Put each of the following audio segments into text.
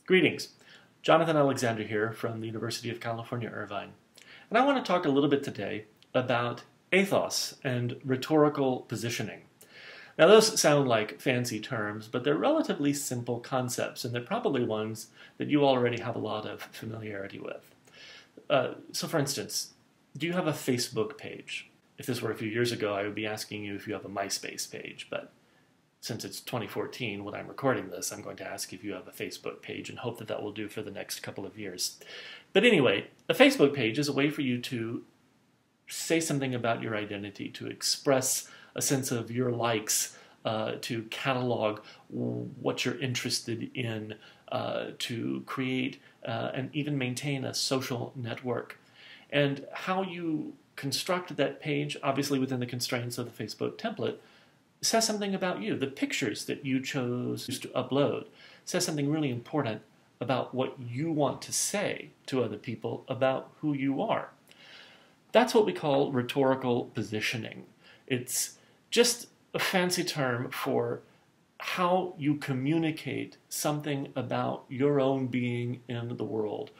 Greetings. Jonathan Alexander here from the University of California, Irvine. And I want to talk a little bit today about ethos and rhetorical positioning. Now those sound like fancy terms, but they're relatively simple concepts, and they're probably ones that you already have a lot of familiarity with. So for instance, do you have a Facebook page? If this were a few years ago, I would be asking you if you have a MySpace page, but since it's 2014 when I'm recording this, I'm going to ask if you have a Facebook page and hope that that will do for the next couple of years. But anyway, a Facebook page is a way for you to say something about your identity, to express a sense of your likes, to catalog what you're interested in, to create and even maintain a social network. And how you construct that page, obviously within the constraints of the Facebook template, says something about you. The pictures that you chose to upload says something really important about what you want to say to other people about who you are. That's what we call rhetorical positioning. It's just a fancy term for how you communicate something about your own being in the world,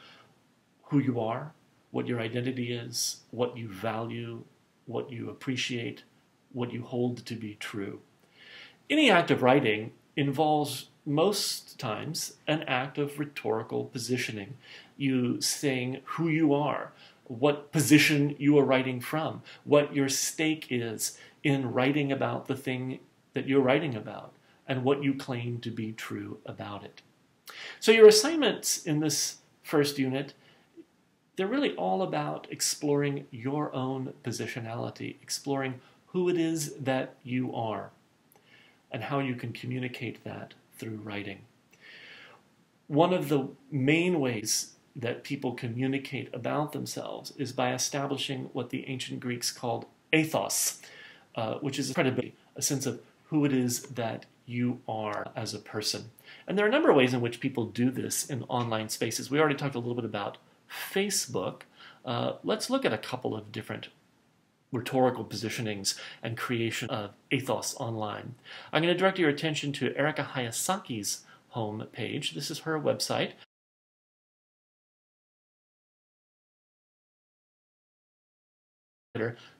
who you are, what your identity is, what you value, what you appreciate, what you hold to be true. Any act of writing involves most times an act of rhetorical positioning. You saying who you are, what position you are writing from, what your stake is in writing about the thing that you're writing about, and what you claim to be true about it. So your assignments in this first unit, they're really all about exploring your own positionality, exploring who it is that you are, and how you can communicate that through writing. One of the main ways that people communicate about themselves is by establishing what the ancient Greeks called ethos, which is credibility, a sense of who it is that you are as a person. And there are a number of ways in which people do this in online spaces. We already talked a little bit about Facebook. Let's look at a couple of different rhetorical positionings and creation of ethos online. I'm going to direct your attention to Erika Hayasaki's home page. This is her website.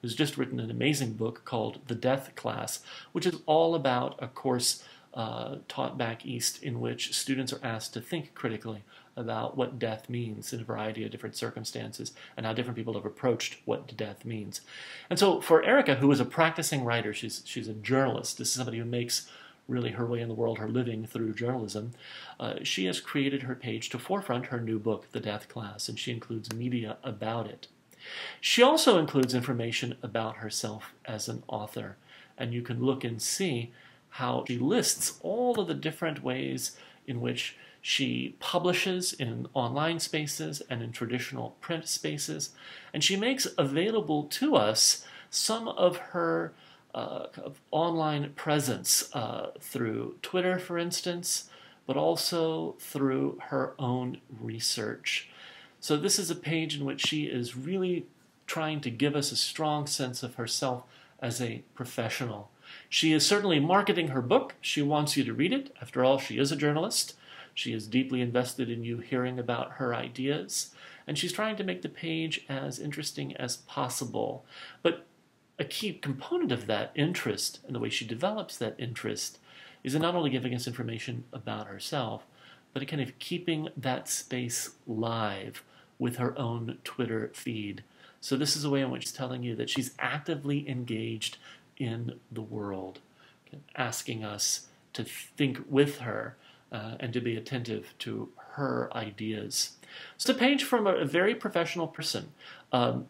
Who's just written an amazing book called The Death Class, which is all about a course taught back east in which students are asked to think critically about what death means in a variety of different circumstances and how different people have approached what death means. And so for Erika, who is a practicing writer, she's a journalist. This is somebody who makes really her way in the world, her living through journalism. She has created her page to forefront her new book, The Death Class, and she includes media about it. She also includes information about herself as an author, and you can look and see how she lists all of the different ways in which she publishes in online spaces and in traditional print spaces, and she makes available to us some of her online presence through Twitter, for instance, but also through her own research. So this is a page in which she is really trying to give us a strong sense of herself as a professional. She is certainly marketing her book. She wants you to read it. After all, she is a journalist. She is deeply invested in you hearing about her ideas. And she's trying to make the page as interesting as possible. But a key component of that interest and the way she develops that interest is in not only giving us information about herself, but in kind of keeping that space live with her own Twitter feed. So this is a way in which she's telling you that she's actively engaged in the world, asking us to think with her and to be attentive to her ideas. So it's a page from a very professional person.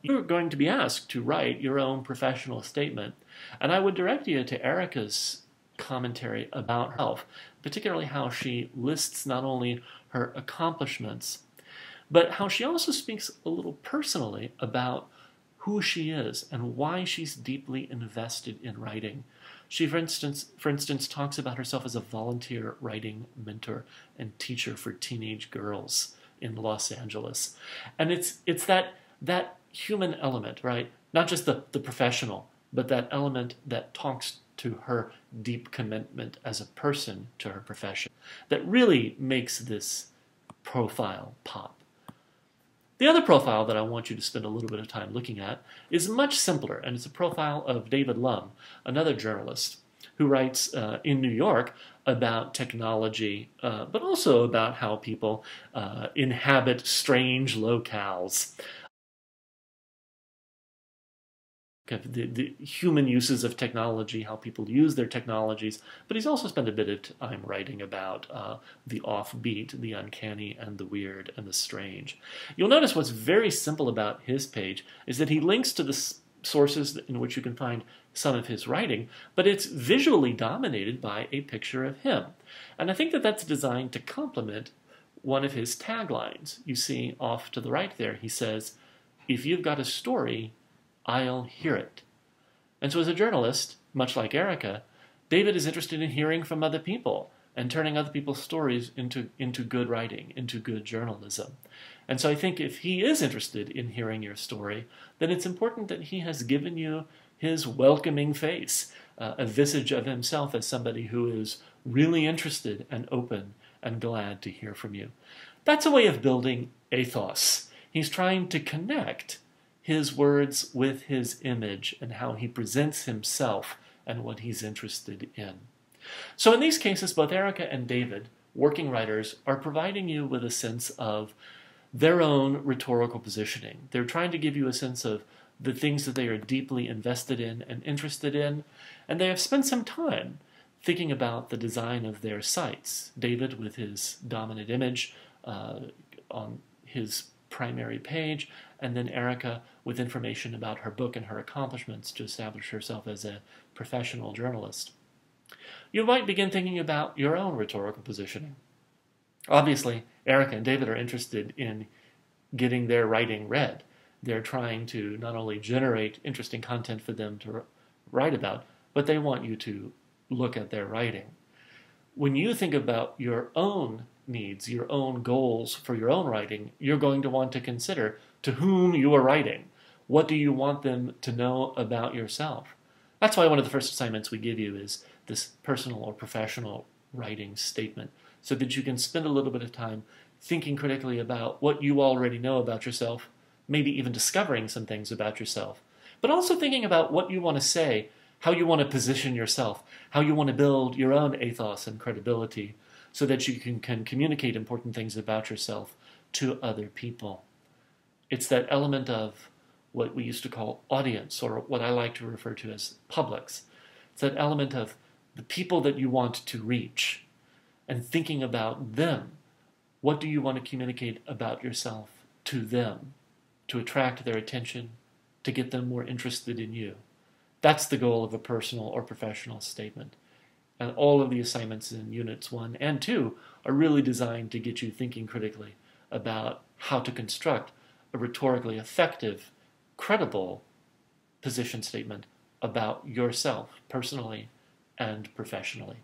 You're going to be asked to write your own professional statement, and I would direct you to Erika's commentary about herself, particularly how she lists not only her accomplishments, but how she also speaks a little personally about who she is and why she's deeply invested in writing. She, for instance, talks about herself as a volunteer writing mentor and teacher for teenage girls in Los Angeles. And it's that human element, right? Not just the professional, but that element that talks to her deep commitment as a person to her profession that really makes this profile pop. The other profile that I want you to spend a little bit of time looking at is much simpler, and it's a profile of David Lum, another journalist who writes in New York about technology, but also about how people inhabit strange locales. The human uses of technology, how people use their technologies, but he's also spent a bit of time writing about the offbeat, the uncanny, and the weird, and the strange. You'll notice what's very simple about his page is that he links to the sources in which you can find some of his writing, but it's visually dominated by a picture of him. And I think that that's designed to complement one of his taglines. You see off to the right there, he says, "If you've got a story, I'll hear it." And so as a journalist, much like Erica, David is interested in hearing from other people and turning other people's stories into good writing, into good journalism. And so I think if he is interested in hearing your story, then it's important that he has given you his welcoming face, a visage of himself as somebody who is really interested and open and glad to hear from you. That's a way of building ethos. He's trying to connect his words with his image and how he presents himself and what he's interested in. So in these cases, both Erica and David, working writers, are providing you with a sense of their own rhetorical positioning. They're trying to give you a sense of the things that they are deeply invested in and interested in, and they have spent some time thinking about the design of their sites. David with his dominant image on his primary page, and then Erica with information about her book and her accomplishments to establish herself as a professional journalist. You might begin thinking about your own rhetorical positioning. Obviously, Erica and David are interested in getting their writing read. They're trying to not only generate interesting content for them to write about, but they want you to look at their writing. When you think about your own needs, your own goals for your own writing, you're going to want to consider to whom you are writing. What do you want them to know about yourself? That's why one of the first assignments we give you is this personal or professional writing statement, so that you can spend a little bit of time thinking critically about what you already know about yourself, maybe even discovering some things about yourself, but also thinking about what you want to say, how you want to position yourself, how you want to build your own ethos and credibility so that you can communicate important things about yourself to other people. It's that element of what we used to call audience, or what I like to refer to as publics. It's that element of the people that you want to reach and thinking about them. What do you want to communicate about yourself to them to attract their attention, to get them more interested in you? That's the goal of a personal or professional statement. And all of the assignments in Units 1 and 2 are really designed to get you thinking critically about how to construct a rhetorically effective, credible position statement about yourself, personally and professionally.